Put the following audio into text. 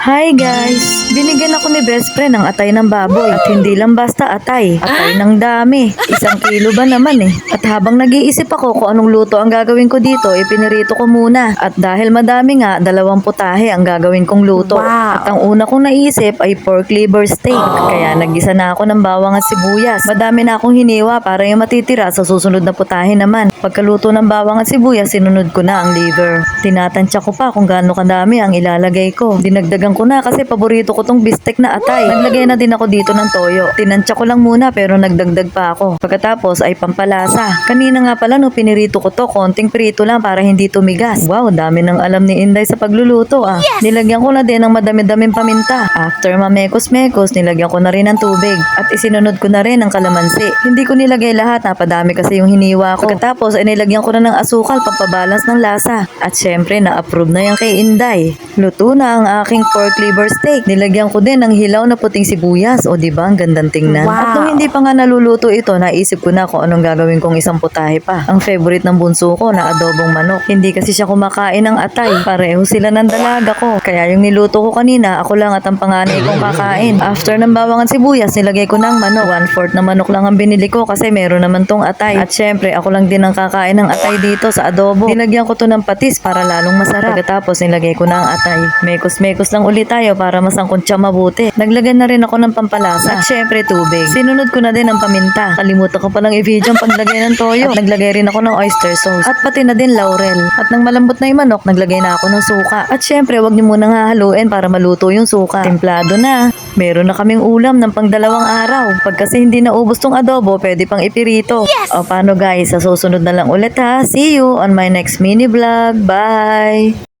Hi guys! Binigyan ako ni best friend ng atay ng baboy. At hindi lang basta atay. Atay ng dami. 1 kilo ba naman eh. At habang nag-iisip ako kung anong luto ang gagawin ko dito, ipinirito ko muna. At dahil madami nga, 2 putahe ang gagawin kong luto. Wow. At ang una kong naisip ay pork liver steak. Kaya nagisa na ako ng bawang at sibuyas. Madami na akong hiniwa para yung matitira sa susunod na putahe naman. Pagkaluto ng bawang at sibuyas, sinunod ko na ang liver. Tinatansya ko pa kung gaano kadami ang ilalagay ko. Dinagdagan ko na kasi paborito ko tong bistek na atay. Naglagay na din ako dito ng toyo. Tinansya ko lang muna pero nagdagdag pa ako. Pagkatapos ay pampalasa. Kanina nga pala no pinirito ko to, konting prito lang para hindi tumigas. Wow, dami ng alam ni Inday sa pagluluto ah. Nilagyan ko na din ng madami-daming paminta. After mamekos-mekos, nilagyan ko na rin ng tubig. At isinunod ko na rin ang kalamansi. Hindi ko nilagay lahat, napadami kasi yung hiniwa ko. Pagkatapos ay nilagyan ko na ng asukal pampabalance ng lasa. At syempre na-approve na yan kay Inday. Luto na ang aking pork liver steak. Nilagyan ko din ng hilaw na puting sibuyas. O diba, ang gandang tingnan. Wow. At nung hindi pa nga naluluto ito, naisip ko na kung anong gagawin kong isang putahe pa. Ang favorite ng bunso ko na adobong manok. Hindi kasi siya kumakain ng atay. Pareho sila ng dalaga ko. Kaya yung niluto ko kanina, ako lang at ang panganay kong kakain. After ng bawang at sibuyas, nilagay ko ng manok. 1/4 na manok lang ang binili ko kasi meron naman tong atay. At syempre, ako lang din ang kakain ng atay dito sa adobo. Nilagyan ko to ng patis para lalong masarap. Pagkatapos, nilagay ko na ang atay. Mekos-mekos lang ulit tayo para masangkot siya mabuti. Naglagay na rin ako ng pampalasa. At syempre, tubig. Sinunod ko na din ang paminta. Kalimutan ko palang i-video ang paglagay ng toyo. At naglagay rin ako ng oyster sauce. At pati na din laurel. At nang malambot na yung manok, naglagay na ako ng suka. At syempre, wag niyo munang hahaluin para maluto yung suka. Templado na. Meron na kaming ulam ng pang 2 araw. Pag kasi hindi naubos tong adobo, pwede pang ipirito. O paano guys, sa susunod na lang ulit ha. See you on my next mini vlog. Bye!